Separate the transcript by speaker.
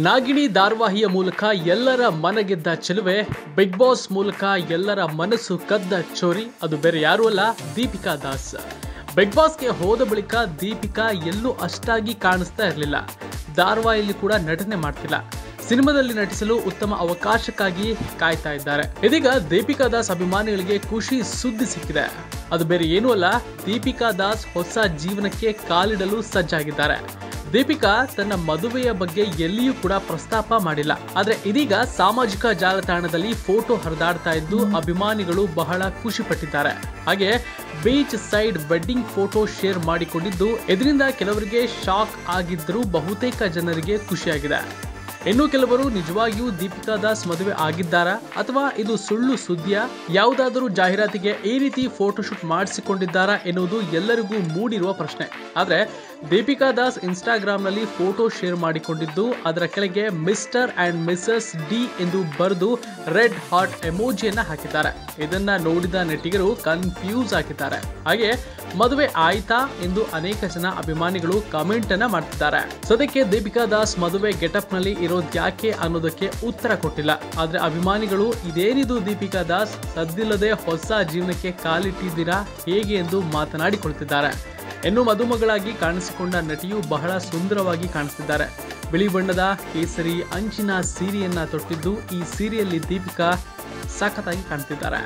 Speaker 1: ನಾಗಿಣಿ ಧಾರಾವಾಹಿಯ ಮೂಲಕ ಎಲ್ಲರ ಮನಗೆದ್ದ ಚೆಲುವೆ, ಬಿಗ್ ಬಾಸ್ ಮೂಲಕ ಎಲ್ಲರ ಮನಸ್ಸು ಕದ್ದ ಚೋರಿ ಅದು ಬೇರೆ ಯಾರೂ ಅಲ್ಲ, ದೀಪಿಕಾ ದಾಸ್. ಬಿಗ್ ಬಾಸ್ಗೆ ಹೋದ ಬಳಿಕ ದೀಪಿಕಾ ಎಲ್ಲೂ ಅಷ್ಟಾಗಿ ಕಾಣಿಸ್ತಾ ಇರಲಿಲ್ಲ. ಧಾರಾವಾಹಿಯಲ್ಲಿ ಕೂಡ ನಟನೆ ಮಾಡ್ತಿಲ್ಲ. ಸಿನಿಮಾದಲ್ಲಿ ನಟಿಸಲು ಉತ್ತಮ ಅವಕಾಶಕ್ಕಾಗಿ ಕಾಯ್ತಾ ಇದ್ದಾರೆ. ಇದೀಗ ದೀಪಿಕಾ ದಾಸ್ ಅಭಿಮಾನಿಗಳಿಗೆ ಖುಷಿ ಸುದ್ದಿ ಸಿಕ್ಕಿದೆ. ಅದು ಬೇರೆ ಏನೂ ಅಲ್ಲ, ದೀಪಿಕಾ ದಾಸ್ ಹೊಸ ಜೀವನಕ್ಕೆ ಕಾಲಿಡಲು ಸಜ್ಜಾಗಿದ್ದಾರೆ. ದೀಪಿಕಾ ತನ್ನ ಮದುವೆಯ ಬಗ್ಗೆ ಎಲ್ಲಿಯೂ ಕೂಡ ಪ್ರಸ್ತಾಪ ಮಾಡಿಲ್ಲ. ಆದ್ರೆ ಇದೀಗ ಸಾಮಾಜಿಕ ಜಾಲತಾಣದಲ್ಲಿ ಫೋಟೋ ಹರಿದಾಡ್ತಾ ಇದ್ದು ಅಭಿಮಾನಿಗಳು ಬಹಳ ಖುಷಿ ಪಟ್ಟಿದ್ದಾರೆ. ಹಾಗೆ beach side wedding photo share ಮಾಡಿಕೊಂಡಿದ್ದು ಇದರಿಂದ ಕೆಲವರಿಗೆ ಶಾಕ್ ಆಗಿದ್ದರೂ ಬಹುತೇಕ ಜನರಿಗೆ ಖುಷಿಯಾಗಿದೆ. ಇನ್ನು ಕೆಲವರು ನಿಜವಾಗಿಯೂ ದೀಪಿಕಾ ದಾಸ್ ಮದುವೆ ಆಗಿದ್ದಾರಾ ಅಥವಾ ಇದು ಸುಳ್ಳು ಸುದ್ದಿಯಾ, ಯಾವುದಾದರೂ ಜಾಹೀರಾತಿಗೆ ಈ ರೀತಿ ಫೋಟೋಶೂಟ್ ಮಾಡಿಸಿಕೊಂಡಿದ್ದಾರಾ ಎನ್ನುವುದು ಎಲ್ಲರಿಗೂ ಮೂಡಿರುವ ಪ್ರಶ್ನೆ. ಆದ್ರೆ ದೀಪಿಕಾ ದಾಸ್ ಇನ್ಸ್ಟಾಗ್ರಾಮ್ನಲ್ಲಿ ಫೋಟೋ ಶೇರ್ ಮಾಡಿಕೊಂಡಿದ್ದು ಅದರ ಕೆಳಗೆ ಮಿಸ್ಟರ್ ಅಂಡ್ ಮಿಸಸ್ ಡಿ ಎಂದು ಬರೆದು ರೆಡ್ ಹಾರ್ಟ್ ಎಮೋಜಿಯನ್ನ ಹಾಕಿದ್ದಾರೆ. ಇದನ್ನ ನೋಡಿದ ನೆಟ್ಟಿಗರು ಕನ್ಫ್ಯೂಸ್ ಆಗಿದ್ದಾರೆ. ಹಾಗೆ ಮದುವೆ ಆಯ್ತಾ ಎಂದು ಅನೇಕ ಜನ ಅಭಿಮಾನಿಗಳು ಕಮೆಂಟ್ ಅನ್ನ ಮಾಡ್ತಿದ್ದಾರೆ. ಸದ್ಯಕ್ಕೆ ದೀಪಿಕಾ ದಾಸ್ ಮದುವೆ ಗೆಟಪ್ ನಲ್ಲಿ ಇರೋದ್ಯಾಕೆ ಅನ್ನೋದಕ್ಕೆ ಉತ್ತರ ಕೊಟ್ಟಿಲ್ಲ. ಆದ್ರೆ ಅಭಿಮಾನಿಗಳು ಇದೇನಿದು ದೀಪಿಕಾ ದಾಸ್ ಸದ್ದಿಲ್ಲದೆ ಹೊಸ ಜೀವನಕ್ಕೆ ಕಾಲಿಟ್ಟಿದ್ದೀರಾ ಹೇಗೆ ಎಂದು ಮಾತನಾಡಿಕೊಳ್ತಿದ್ದಾರೆ. ಇನ್ನು ಮದುಮಗಳಾಗಿ ಕಾಣಿಸಿಕೊಂಡ ನಟಿಯು ಬಹಳ ಸುಂದರವಾಗಿ ಕಾಣಿಸ್ತಿದ್ದಾರೆ. ಬಿಳಿ ಬಣ್ಣದ ಕೇಸರಿ ಅಂಚಿನ ಸೀರೆಯನ್ನ ತೊಟ್ಟಿದ್ದು ಈ ಸೀರೆಯಲ್ಲಿ ದೀಪಿಕಾ ಸಖತ್ತಾಗಿ ಕಾಣ್ತಿದ್ದಾರೆ.